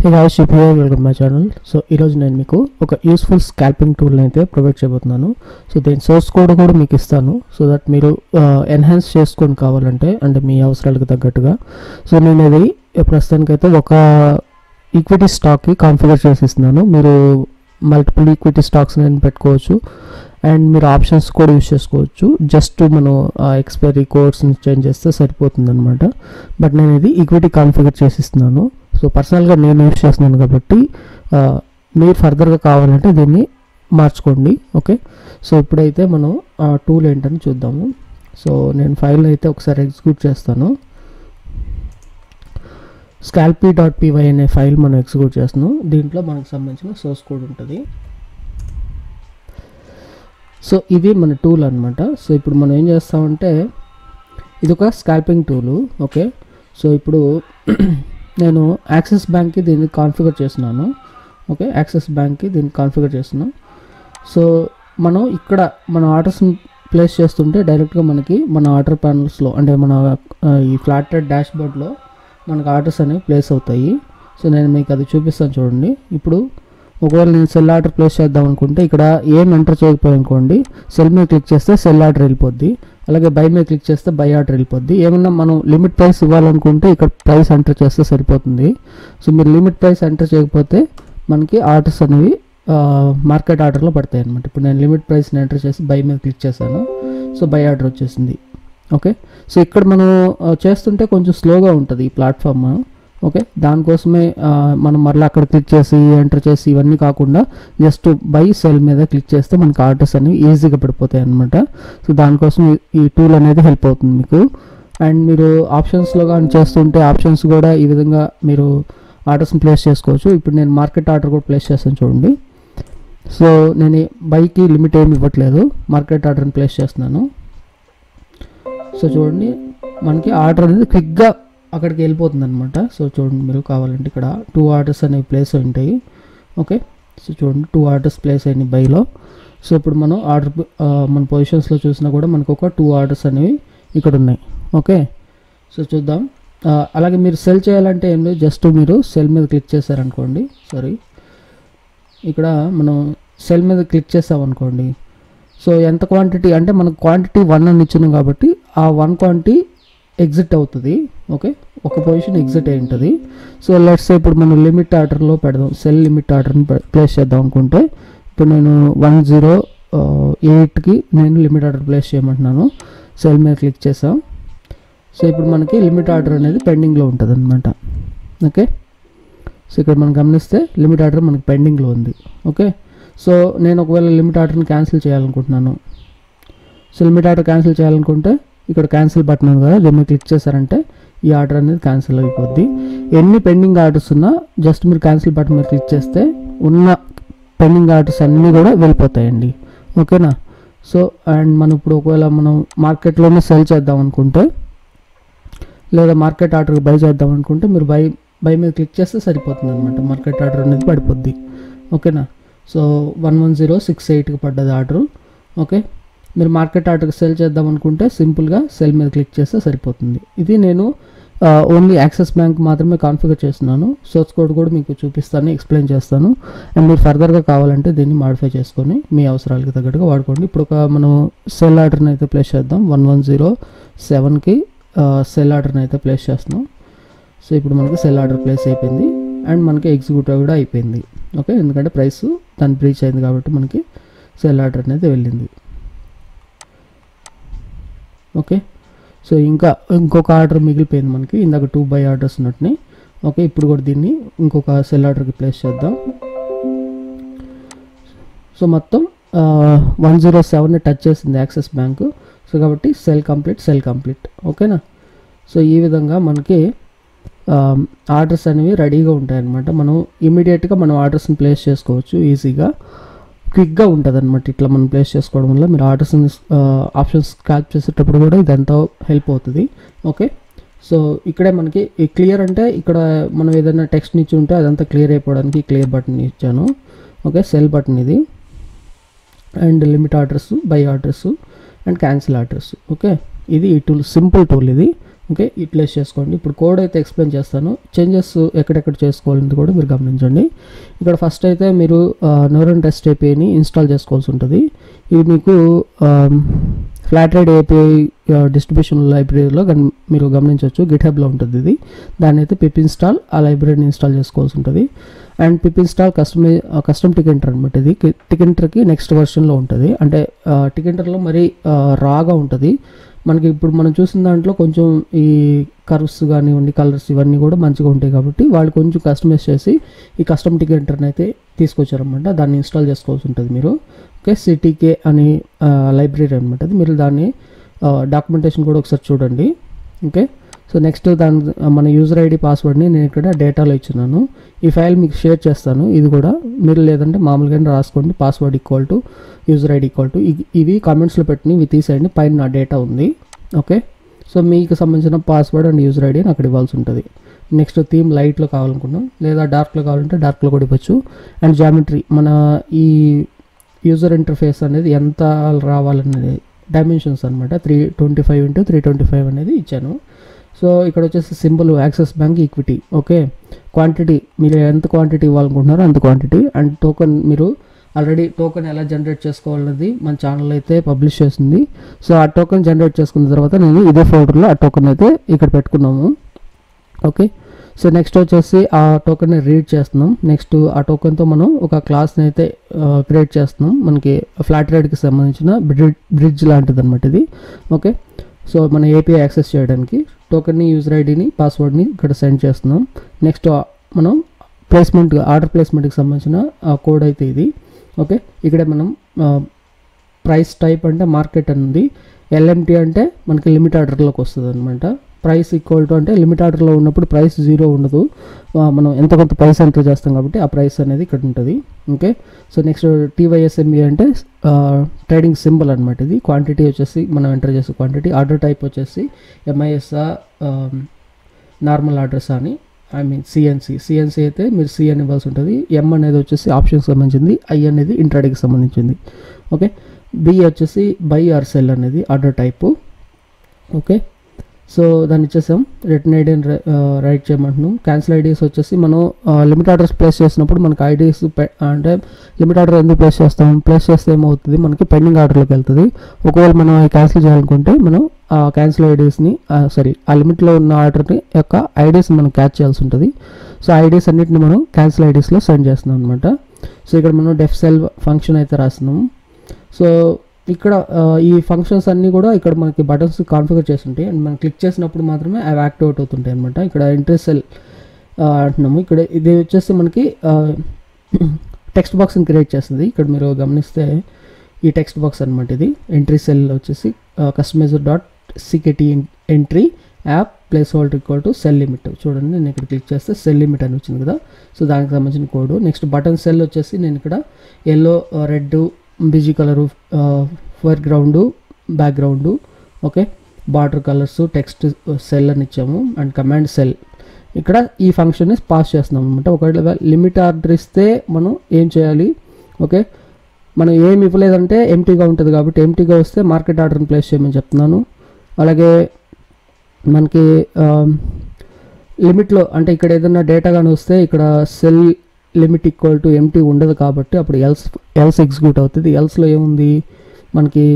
Hey guys, Ship here, welcome to my channel. So ఈరోజు నేను మీకు ఒక యూస్ఫుల్ స్కాల్పింగ్ టూల్ అయితే ప్రొవైడ్ చేయబోతున్నాను. సో దీని సోర్స్ కోడ్ కూడా మీకు ఇస్తాను సో దట్ మీరు ఎన్హాన్స్ చేసుకొని కావాలంటే అంటే మీ అవసరాలకు తగ్గట్టుగా. సో నేను ఇది ప్రస్తుతానికైతే ఒక ఈక్విటీ స్టాక్కి కాన్ఫిగర్ చేసి ఇస్తున్నాను. మీరు మల్టిపుల్ ఈక్విటీ స్టాక్స్ నేను పెట్టుకోవచ్చు అండ్ మీరు ఆప్షన్స్ కూడా యూస్ చేసుకోవచ్చు. జస్ట్ మనం ఎక్స్పైరీ కోడ్స్ని చేంజ్ చేస్తే సరిపోతుంది అనమాట. బట్ నేను ఇది ఈక్విటీ కాన్ఫిగర్ చేసి ఇస్తున్నాను. సో పర్సనల్గా నేను యూస్ చేస్తున్నాను కాబట్టి మీరు ఫర్దర్గా కావాలంటే దీన్ని మార్చుకోండి. ఓకే, సో ఇప్పుడైతే మనం ఆ టూల్ ఏంటని చూద్దాము. సో నేను ఫైల్ అయితే ఒకసారి ఎగ్జిక్యూట్ చేస్తాను. scalpy.py అనే ఫైల్ మనం ఎగ్జిక్యూట్ చేస్తున్నాం. దీంట్లో మనకు సంబంధించిన సోర్స్ కోడ్ ఉంటుంది. సో ఇది మన టూల్ అనమాట. సో ఇప్పుడు మనం ఏం చేస్తామంటే ఇది ఒక స్కాల్పింగ్ టూలు. ఓకే, సో ఇప్పుడు నేను యాక్సిస్ బ్యాంక్కి దీన్ని కాన్ఫిగర్ చేస్తున్నాను. ఓకే, యాక్సిస్ బ్యాంక్కి దీన్ని కాన్ఫిగర్ చేస్తున్నాను. సో మనం ఇక్కడ మన ఆర్డర్స్ని ప్లేస్ చేస్తుంటే డైరెక్ట్గా మనకి మన ఆర్డర్ ప్యానల్స్లో అంటే మన ఈ ఫ్లాట్ రేట్ డాష్ బోర్డ్లో మనకు ఆర్డర్స్ అనేవి ప్లేస్ అవుతాయి. సో నేను మీకు అది చూపిస్తాను చూడండి. ఇప్పుడు ఒకవేళ నేను సెల్ ఆర్డర్ ప్లేస్ చేద్దాం అనుకుంటే ఇక్కడ ఏం ఎంటర్ చేయకపోయి అనుకోండి, సెల్ మీద క్లిక్ చేస్తే సెల్ ఆర్డర్ వెళ్ళిపోద్ది. అలాగే బై మీద క్లిక్ చేస్తే బై ఆర్డర్ వెళ్ళిపోద్ది. ఏమన్నా మనం లిమిట్ ప్రైస్ ఇవ్వాలనుకుంటే ఇక్కడ ప్రైస్ ఎంటర్ చేస్తే సరిపోతుంది. సో మీరు లిమిట్ ప్రైస్ ఎంటర్ చేయకపోతే మనకి ఆర్డర్స్ అనేవి మార్కెట్ ఆర్డర్లో పడతాయి అనమాట. ఇప్పుడు నేను లిమిట్ ప్రైస్ని ఎంటర్ చేసి బై మీద క్లిక్ చేశాను. సో బై ఆర్డర్ వచ్చేసింది. ఓకే, సో ఇక్కడ మనం చేస్తుంటే కొంచెం స్లోగా ఉంటుంది ఈ ప్లాట్ఫామ్. ఓకే, దానికోసమే మనం మరలా అక్కడ క్లిక్ చేసి ఎంటర్ చేసి ఇవన్నీ కాకుండా జస్ట్ బై సెల్ మీద క్లిక్ చేస్తే మనకి ఆర్డర్స్ అనేవి ఈజీగా పడిపోతాయి అనమాట. సో దానికోసం ఈ టూల్ అనేది హెల్ప్ అవుతుంది మీకు. అండ్ మీరు ఆప్షన్స్లో కానీ చేస్తుంటే ఆప్షన్స్ కూడా ఈ విధంగా మీరు ఆర్డర్స్ని ప్లేస్ చేసుకోవచ్చు. ఇప్పుడు నేను మార్కెట్ ఆర్డర్ కూడా ప్లేస్ చేస్తాను చూడండి. సో నేను బైకి లిమిట్ ఏమి ఇవ్వట్లేదు, మార్కెట్ ఆర్డర్ని ప్లేస్ చేస్తున్నాను. సో చూడండి మనకి ఆర్డర్ అనేది క్విక్గా అక్కడికి వెళ్ళిపోతుంది అనమాట. సో చూడండి మీరు కావాలంటే ఇక్కడ 2 ఆర్డర్స్ అనేవి ప్లేస్ అయి ఉంటాయి. ఓకే, సో చూడండి 2 ఆర్డర్స్ ప్లేస్ అయినాయి బైలో. సో ఇప్పుడు మనం ఆర్డర్ మన పొజిషన్స్లో చూసినా కూడా మనకు ఒక 2 ఆర్డర్స్ అనేవి ఇక్కడ ఉన్నాయి. ఓకే, సో చూద్దాం. అలాగే మీరు సెల్ చేయాలంటే ఏం లేదు, జస్ట్ మీరు సెల్ మీద క్లిక్ చేశారనుకోండి. సారీ, ఇక్కడ మనం సెల్ మీద క్లిక్ చేసామనుకోండి. సో ఎంత క్వాంటిటీ అంటే మనకు క్వాంటిటీ 1 అని ఇచ్చినాం కాబట్టి ఆ 1 క్వాంటిటీ ఎగ్జిట్ అవుతుంది. ఓకే, ఒక పొజిషన్ ఎగ్జిట్ అయి ఉంటుంది. సో లెట్స్ ఇప్పుడు మనం లిమిట్ ఆర్డర్లో పెడదాం, సెల్ లిమిట్ ఆర్డర్ని ప్లేస్ చేద్దాం అనుకుంటే ఇప్పుడు నేను 108కి నేను లిమిట్ ఆర్డర్ ప్లేస్ చేయమంటున్నాను. సెల్ మీద క్లిక్ చేసాం. సో ఇప్పుడు మనకి లిమిట్ ఆర్డర్ అనేది పెండింగ్లో ఉంటుంది అనమాట. ఓకే, సో ఇక్కడ మనం గమనిస్తే లిమిట్ ఆర్డర్ మనకి పెండింగ్లో ఉంది. ఓకే, సో నేను ఒకవేళ లిమిట్ ఆర్డర్ని క్యాన్సిల్ చేయాలనుకుంటున్నాను. సో లిమిట్ ఆర్డర్ క్యాన్సిల్ చేయాలనుకుంటే ఇక్కడ క్యాన్సిల్ బటన్ ఉంది కదా, దీన్ని క్లిక్ చేశారంటే ఈ ఆర్డర్ అనేది క్యాన్సిల్ అయిపోద్ది. ఎన్ని పెండింగ్ ఆర్డర్స్ ఉన్నా జస్ట్ మీరు క్యాన్సిల్ బటన్ మీద క్లిక్ చేస్తే ఉన్న పెండింగ్ ఆర్డర్స్ అన్నీ కూడా వెళ్ళిపోతాయండి. ఓకేనా. సో అండ్ మనం ఇప్పుడు ఒకవేళ మనం మార్కెట్లోనే సెల్ చేద్దాం అనుకుంటే లేదా మార్కెట్ ఆర్డర్ బై చేద్దాం అనుకుంటే మీరు బై మీద క్లిక్ చేస్తే సరిపోతుంది అనమాట. మార్కెట్ ఆర్డర్ అనేది పడిపోద్ది. ఓకేనా. సో 11068కి పడ్డది ఆర్డరు. ఓకే, మీరు మార్కెట్ ఆర్డర్కి సెల్ చేద్దాం అనుకుంటే సింపుల్గా సెల్ మీద క్లిక్ చేస్తే సరిపోతుంది. ఇది నేను ఓన్లీ యాక్సిస్ బ్యాంక్ మాత్రమే కాన్ఫిగర్ చేస్తున్నాను. సోర్స్ కోడ్ కూడా మీకు చూపిస్తాను, ఎక్స్ప్లెయిన్ చేస్తాను. అండ్ మీరు ఫర్దర్గా కావాలంటే దీన్ని మాడిఫై చేసుకొని మీ అవసరాలకి తగ్గట్టుగా వాడుకోండి. ఇప్పుడు ఒక మనం సెల్ ఆర్డర్ని అయితే ప్లేస్ చేద్దాం. 1107కి సెల్ ఆర్డర్ని అయితే ప్లేస్ చేస్తున్నాం. సో ఇప్పుడు మనకి సెల్ ఆర్డర్ ప్లేస్ అయిపోయింది అండ్ మనకి ఎగ్జిక్యూటివ్ కూడా అయిపోయింది. ఓకే, ఎందుకంటే ప్రైస్ దాన్ని బ్రీచ్ అయింది కాబట్టి మనకి సెల్ ఆర్డర్ అనేది వెళ్ళింది. ఓకే, సో ఇంకొక ఆర్డర్ మిగిలిపోయింది మనకి. ఇందాక 2 బై ఆర్డర్స్ ఉన్నట్టుని. ఓకే, ఇప్పుడు కూడా దీన్ని ఇంకొక సెల్ ఆర్డర్కి ప్లేస్ చేద్దాం. సో మొత్తం 107ని టచ్ చేసింది యాక్సిస్ బ్యాంకు. సో కాబట్టి సెల్ కంప్లీట్. ఓకేనా. సో ఈ విధంగా మనకి ఆర్డర్స్ అనేవి రెడీగా ఉంటాయన్నమాట. మనం ఇమీడియట్గా మనం ఆర్డర్స్ని ప్లేస్ చేసుకోవచ్చు ఈజీగా, క్విక్గా ఉంటుంది అనమాట. ఇట్లా మనం ప్లేస్ చేసుకోవడం వల్ల మీరు ఆర్డర్స్ని ఆప్షన్స్ స్కాల్ప్ చేసేటప్పుడు కూడా ఇదంతా హెల్ప్ అవుతుంది. ఓకే, సో ఇక్కడే మనకి క్లియర్ అంటే ఇక్కడ మనం ఏదైనా టెక్స్ట్ని ఇచ్చి ఉంటే అదంతా క్లియర్ అయిపోవడానికి క్లియర్ బటన్ ఇచ్చాను. ఓకే, సెల్ బటన్ ఇది. And limit orders, by orders and cancel orders. Okay, ఇది ఈ టూల్ సింపుల్ టూల్ ఇది. ఓకే, యూటిలైజ్ చేసుకోండి. ఇప్పుడు కోడ్ అయితే ఎక్స్ప్లెయిన్ చేస్తాను, చేంజెస్ ఎక్కడెక్కడ చేసుకోవాలని కూడా మీరు గమనించండి. ఇక్కడ ఫస్ట్ అయితే మీరు న్యూరల్ టెస్ట్ ఏపీఐని ఇన్స్టాల్ చేసుకోవాల్సి ఉంటుంది. ఇది మీకు ఫ్లాట్రైడ్ ఏపీఐ డిస్ట్రిబ్యూషన్ లైబ్రరీలో మీరు గమనించవచ్చు, గిట్హబ్లో ఉంటుంది ఇది. దాన్ని అయితే పిప్ ఇన్స్టాల్ ఆ లైబ్రరీని ఇన్స్టాల్ చేసుకోవాల్సి ఉంటుంది. అండ్ పిప్ ఇన్స్టాల్ కస్టమ్ టికెంటర్ అనమాట. ఇది టికెంటర్కి నెక్స్ట్ వర్షన్లో ఉంటుంది. అంటే టికెంటర్లో మరి రాగా ఉంటుంది మనకి. ఇప్పుడు మనం చూసిన దాంట్లో కొంచెం ఈ కర్వ్స్ కానివ్వండి, కలర్స్ ఇవన్నీ కూడా మంచిగా ఉంటాయి కాబట్టి వాళ్ళు కొంచెం కస్టమైజ్ చేసి ఈ కస్టమ్ టికెంటర్ని అయితే తీసుకొచ్చారనమాట. దాన్ని ఇన్స్టాల్ చేసుకోవాల్సి ఉంటుంది మీరు. ఓకే, సిటీకే అని లైబ్రరీ అనమాట అది. మీరు దాన్ని డాక్యుమెంటేషన్ కూడా ఒకసారి చూడండి. ఓకే, సో నెక్స్ట్ దాని మన యూజర్ ఐడి పాస్వర్డ్ని నేను ఇక్కడ డేటాలో ఇచ్చినాను. ఈ ఫైల్ మీకు షేర్ చేస్తాను. ఇది కూడా మీరు లేదంటే మామూలుగానే రాసుకోండి. Password equal to user ID equal to ఇవి కామెంట్స్లో పెట్టిన ఇవి తీసేయండి. పైన నా డేటా ఉంది. ఓకే, సో మీకు సంబంధించిన పాస్వర్డ్ అండ్ యూజర్ ఐడిని అక్కడ ఇవ్వాల్సి ఉంటుంది. నెక్స్ట్ థీమ్ లైట్లో కావాలనుకున్నాం, లేదా డార్క్లో కావాలంటే డార్క్లో కూడా ఇవ్వచ్చు. అండ్ జామెట్రీ మన ఈ యూజర్ ఇంటర్ఫేస్ అనేది ఎంత రావాలనేది డైమెన్షన్స్ అనమాట. 325 × 325 అనేది ఇచ్చాను. సో ఇక్కడ వచ్చేసి symbol axis bank equity. Okay, quantity మీరు ఎంత క్వాంటిటీ ఇవ్వాలనుకుంటున్నారో అంత క్వాంటిటీ. అండ్ టోకెన్ మీరు ఆల్రెడీ టోకెన్ ఎలా జనరేట్ చేసుకోవాలన్నది మన ఛానల్ అయితే పబ్లిష్ చేసింది. సో ఆ టోకెన్ జనరేట్ చేసుకున్న తర్వాత నేను ఇదే ఫోల్డర్లో ఆ టోకెన్ అయితే ఇక్కడ పెట్టుకున్నాము. ఓకే, సో నెక్స్ట్ వచ్చేసి ఆ టోకెన్ని రీడ్ చేస్తున్నాం. నెక్స్ట్ ఆ టోకెన్తో మనం ఒక క్లాస్ని అయితే క్రియేట్ చేస్తున్నాం. మనకి ఫ్లాట్ రైడ్కి సంబంధించిన బ్రిడ్జ్ లాంటిది అనమాట ఇది. ఓకే, సో మన ఏపీఐ యాక్సెస్ చేయడానికి టోకెన్ని, యూజర్ ఐడిని, పాస్వర్డ్ని ఇక్కడ సెండ్ చేస్తున్నాం. నెక్స్ట్ మనం ఆర్డర్ ప్లేస్మెంట్కి సంబంధించిన కోడ్ అయితే ఇది. ఓకే, ఇక్కడ మనం ప్రైస్ టైప్ అంటే మార్కెట్ ఉంది, ఎల్ఎంటీ అంటే మనకి లిమిట్ ఆర్డర్లోకి వస్తుంది అనమాట. ప్రైస్ ఈక్వల్ టు అంటే లిమిట్ ఆర్డర్లో ఉన్నప్పుడు ప్రైస్ 0 ఉండదు, మనం ఎంత కొంత ప్రైస్ ఎంటర్ చేస్తాం కాబట్టి ఆ ప్రైస్ అనేది ఇక్కడ ఉంటుంది. ఓకే, సో నెక్స్ట్ TYSME అంటే ట్రేడింగ్ సింబల్ అనమాట. ఇది క్వాంటిటీ వచ్చేసి మనం ఎంటర్ చేసే క్వాంటిటీ. ఆర్డర్ టైప్ వచ్చేసి MIS నార్మల్ అడ్రస్ అని, ఐ మీన్ సిఎన్సి అయితే మీరు C అని ఇవ్వాల్సి ఉంటుంది. M అనేది వచ్చేసి ఆప్షన్కి సంబంధించింది, I అనేది ఇంట్రాడేకి సంబంధించింది. ఓకే, B వచ్చేసి బై ఆర్ సెల్ అనేది ఆర్డర్ టైపు. ఓకే, సో దాన్ని ఇచ్చేసాం. రిటర్న్ ఐడిని రైట్ చేయమంటున్నాం. క్యాన్సిల్ ఐడీస్ వచ్చేసి మనం లిమిట్ ఆర్డర్స్ ప్లేస్ చేసినప్పుడు మనకి ఐడీస్ అంటే లిమిట్ ఆర్డర్ ఎందుకు ప్లేస్ చేస్తే ఏమవుతుంది, మనకి పెండింగ్ ఆర్డర్లోకి వెళ్తుంది. ఒకవేళ మనం క్యాన్సిల్ చేయాలనుకుంటే మనం ఆ క్యాన్సిల్ ఐడీస్ని ఆ లిమిట్లో ఉన్న ఆర్డర్ని యొక్క ఐడీస్ మనం క్యాచ్ చేయాల్సి ఉంటుంది. సో ఐడీస్ అన్నిటిని మనం క్యాన్సిల్ ఐడీస్లో సెండ్ చేస్తున్నాం అనమాట. సో ఇక్కడ మనం డెఫ్ సెల్ ఫంక్షన్ అయితే రాస్తున్నాము. సో ఇక్కడ ఈ ఫంక్షన్స్ అన్నీ కూడా ఇక్కడ మనకి బటన్స్ కాన్ఫిగర్ చేసి ఉంటాయి. అండ్ మనం క్లిక్ చేసినప్పుడు మాత్రమే అవి యాక్టివేట్ అవుతుంటాయి అనమాట. ఇక్కడ ఎంట్రీ సెల్ అంటున్నాము. ఇక్కడ ఇది వచ్చేసి మనకి టెక్స్ట్ బాక్స్ని క్రియేట్ చేస్తుంది. ఇక్కడ మీరు గమనిస్తే ఈ టెక్స్ట్ బాక్స్ అనమాట ఇది. ఎంట్రీ సెల్ వచ్చేసి customizer.ckt entry app place holder equal to cell limit. చూడండి, నేను ఇక్కడ క్లిక్ చేస్తే సెల్ లిమిట్ అని వచ్చింది కదా. సో దానికి సంబంధించిన కోడ్. నెక్స్ట్ బటన్ సెల్ వచ్చేసి నేను ఇక్కడ yellow, red, BG colour, foreground, background, okay, border colours, text cell అని ఇచ్చాము. అండ్ కమాండ్ సెల్ ఇక్కడ ఈ ఫంక్షన్ని పాస్ చేస్తున్నాం అనమాట. ఒకవేళ లిమిట్ ఆర్డర్ ఇస్తే మనం ఏం చేయాలి, ఓకే, మనం ఏమి ఇవ్వలేదంటే ఎంటీగా ఉంటుంది కాబట్టి ఎంటీగా వస్తే మార్కెట్ ఆర్డర్ని ప్లేస్ చేయమని చెప్తున్నాను. అలాగే మనకి లిమిట్లో అంటే ఇక్కడ ఏదైనా డేటా కానీ వస్తే ఇక్కడ cell limit equal to empty ఉండదు కాబట్టి అప్పుడు ఎల్స్ ఎగ్జిక్యూట్ అవుతుంది. ఎల్స్లో ఏముంది మనకి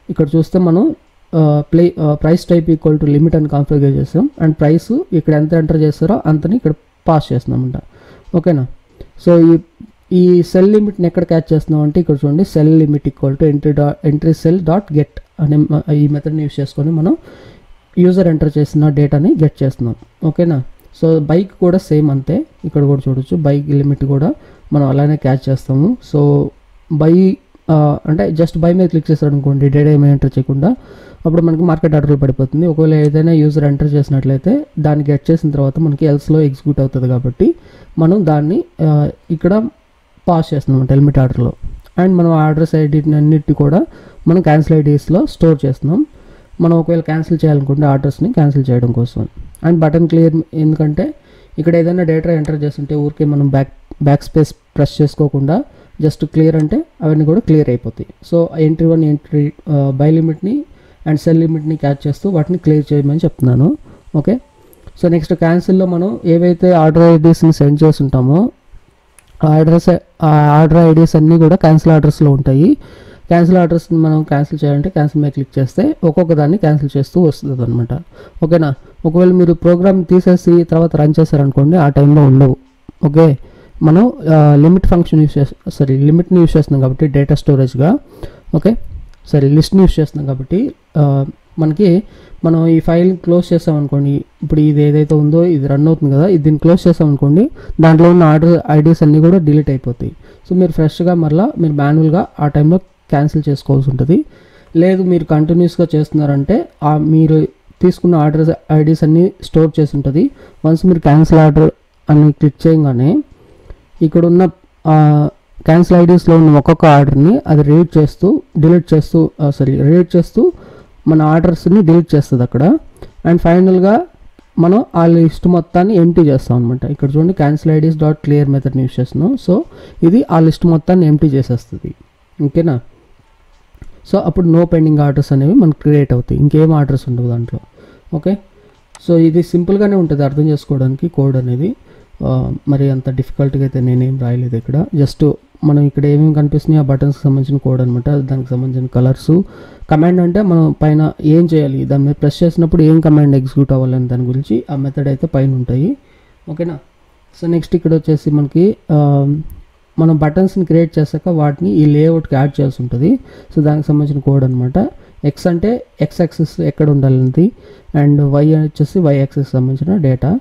ఇక్కడ చూస్తే మనం price type equal to limit అని కాన్ఫిగర్ చేస్తాం. అండ్ ప్రైస్ ఇక్కడ ఎంత ఎంటర్ చేస్తారో అంతని ఇక్కడ పాస్ చేస్తున్నామంట. ఓకేనా, సో ఈ సెల్ లిమిట్ని ఎక్కడ క్యాచ్ చేస్తున్నాం అంటే ఇక్కడ చూడండి, cell limit equal to entry cell dot get అనే ఈ మెథడ్ని యూస్ చేసుకొని మనం యూజర్ ఎంటర్ చేసిన డేటాని గెట్ చేస్తున్నాం. ఓకేనా, సో బైక్ కూడా సేమ్ అంతే. ఇక్కడ కూడా చూడొచ్చు, బైక్ లిమిట్ కూడా మనం అలానే క్యాచ్ చేస్తాము. సో బై అంటే జస్ట్ బై మీద క్లిక్ చేస్తాడు అనుకోండి, డేటా ఏమైనా ఎంటర్ చేయకుండా, అప్పుడు మనకి మార్కెట్ ఆర్డర్లో పడిపోతుంది. ఒకవేళ ఏదైనా యూజర్ ఎంటర్ చేసినట్లయితే దాన్ని గెట్ చేసిన తర్వాత మనకి ఎల్స్లో ఎగ్జిక్యూట్ అవుతుంది కాబట్టి మనం దాన్ని ఇక్కడ పాస్ చేస్తున్నాం లిమిట్ ఆర్డర్లో. అండ్ మనం ఆర్డర్స్ ఐడీని అన్నిటి కూడా మనం క్యాన్సిల్ ఐడీస్లో స్టోర్ చేస్తున్నాం. మనం ఒకవేళ క్యాన్సిల్ చేయాలనుకుంటే ఆర్డర్స్ని క్యాన్సిల్ చేయడం కోసం. అండ్ బటన్ క్లియర్, ఎందుకంటే ఇక్కడ ఏదైనా డేటా ఎంటర్ చేస్తుంటే ఊరికే మనం బ్యాక్ స్పేస్ ప్రెస్ చేసుకోకుండా జస్ట్ క్లియర్ అంటే అవన్నీ కూడా క్లియర్ అయిపోతాయి. సో ఎంట్రీ 1 ఎంట్రీ బై లిమిట్ని అండ్ సెల్ లిమిట్ని క్యాచ్ చేస్తూ వాటిని క్లియర్ చేయమని చెప్తున్నాను. ఓకే, సో నెక్స్ట్ క్యాన్సిల్లో మనం ఏవైతే ఆర్డర్ ఐడీస్ని సెండ్ చేసి ఉంటామో ఆ ఆర్డర్ ఐడీస్ అన్నీ కూడా క్యాన్సిల్ ఆర్డర్స్లో ఉంటాయి. క్యాన్సిల్ ఆర్డర్స్ని మనం క్యాన్సిల్ చేయాలంటే క్యాన్సిల్ మీద క్లిక్ చేస్తే ఒక్కొక్క దాన్ని క్యాన్సిల్ చేస్తూ వస్తుంది అనమాట. ఓకేనా, ఒకవేళ మీరు ప్రోగ్రామ్ తీసేసి తర్వాత రన్ చేశారనుకోండి ఆ టైంలో ఉండవు. ఓకే, మనం లిమిట్ని యూస్ చేస్తున్నాం కాబట్టి డేటా స్టోరేజ్గా. ఓకే, లిస్ట్ని యూస్ చేస్తున్నాం కాబట్టి మనం ఈ ఫైల్ క్లోజ్ చేసామనుకోండి, ఇప్పుడు ఇది ఏదైతే ఉందో ఇది రన్ అవుతుంది కదా, దీన్ని క్లోజ్ చేసామనుకోండి దాంట్లో ఉన్న ఆర్డర్ ఐడీస్ అన్నీ కూడా డిలీట్ అయిపోతాయి. సో మీరు ఫ్రెష్గా మీరు మాన్యువల్గా ఆ టైంలో క్యాన్సిల్ చేసుకోవాల్సి ఉంటుంది. లేదు మీరు కంటిన్యూస్గా చేస్తున్నారంటే మీరు తీసుకున్న ఆర్డర్ ఐడీస్ అన్నీ స్టోర్ చేసి ఉంటుంది. వన్స్ మీరు క్యాన్సిల్ ఆర్డర్ అని క్లిక్ చేయగానే ఇక్కడ ఉన్న క్యాన్సిల్ ఐడీస్లో ఉన్న ఒక్కొక్క ఆర్డర్ని అది రీడ్ చేస్తూ మన ఆర్డర్స్ని డిలీట్ చేస్తుంది అక్కడ. అండ్ ఫైనల్గా మనం ఆ లిస్ట్ మొత్తాన్ని ఎంటీ చేస్తాం అనమాట. ఇక్కడ చూడండి క్యాన్సిల్ ఐడీస్ డాట్ క్లియర్ మెథడ్ని యూస్ చేస్తున్నాం. సో ఇది ఆ లిస్ట్ మొత్తాన్ని ఎంటీ చేసేస్తుంది. ఓకేనా, సో అప్పుడు నో పెండింగ్ ఆర్డర్స్ అనేవి మనకు క్రియేట్ అవుతాయి, ఇంకేం ఆర్డర్స్ ఉండవు దాంట్లో. ఓకే, సో ఇది సింపుల్గానే ఉంటుంది అర్థం చేసుకోవడానికి కోడ్ అనేది. మరి అంత డిఫికల్ట్గా అయితే నేనేం రాయలేదు ఇక్కడ. జస్ట్ మనం ఇక్కడ ఏమేమి కనిపిస్తున్నాయి ఆ బటన్స్కి సంబంధించిన కోడ్ అనమాట. దానికి సంబంధించిన కలర్స్. కమాండ్ అంటే మనం పైన ఏం చేయాలి, దాని మీద ప్రెస్ చేసినప్పుడు ఏం కమాండ్ ఎగ్జిక్యూట్ అవ్వాలని దాని గురించి ఆ మెథడ్ అయితే పైన ఉంటాయి. ఓకేనా, సో నెక్స్ట్ ఇక్కడ వచ్చేసి మనకి మనం బటన్స్ని క్రియేట్ చేశాక వాటిని ఈ లేఅవుట్కి యాడ్ చేయాల్సి ఉంటుంది. సో దానికి సంబంధించిన కోడ్ అనమాట. ఎక్స్ అంటే ఎక్స్ యాక్సిస్ ఎక్కడ ఉండాలనేది, అండ్ వై వచ్చేసి వై యాక్సిస్ సంబంధించిన డేటా.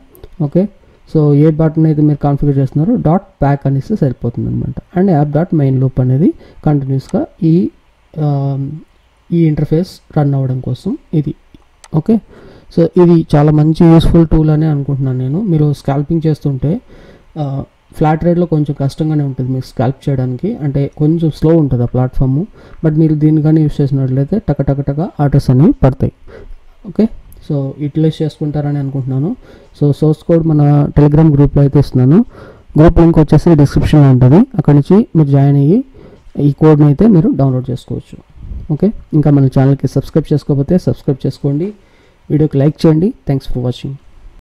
ఓకే, సో ఏ బటన్ అయితే మీరు కాన్ఫిగర్ చేస్తున్నారో డాట్ బ్యాక్ అనేసి సరిపోతుంది అనమాట. And app dot main loop అనేది కంటిన్యూస్గా ఈ ఇంటర్ఫేస్ రన్ అవ్వడం కోసం ఇది. ఓకే, సో ఇది చాలా మంచి యూస్ఫుల్ టూల్ అనే అనుకుంటున్నాను నేను. మీరు స్కాల్పింగ్ చేస్తుంటే ఫ్లాట్ రేట్లో కొంచెం కష్టంగానే ఉంటుంది మీకు స్కాల్ప్ చేయడానికి, అంటే కొంచెం స్లో ఉంటుంది ఆ ప్లాట్ఫాము. బట్ మీరు దీన్ని కానీ యూస్ చేసినట్లయితే టక ఆర్డర్స్ అనేవి పడతాయి. ఓకే, సో యూటిలైజ్ చేసుకుంటారని అనుకుంటున్నాను. సో సోర్స్ కోడ్ మన టెలిగ్రామ్ గ్రూప్లో అయితే ఇస్తున్నాను. గ్రూప్ లింక్ వచ్చేసి డిస్క్రిప్షన్లో ఉంటుంది. అక్కడ నుంచి మీరు జాయిన్ అయ్యి ఈ కోడ్ని అయితే మీరు డౌన్లోడ్ చేసుకోవచ్చు. ఓకే, ఇంకా మన ఛానల్కి సబ్స్క్రైబ్ చేసుకోకపోతే సబ్స్క్రైబ్ చేసుకోండి, వీడియోకి లైక్ చేయండి. Thanks for watching.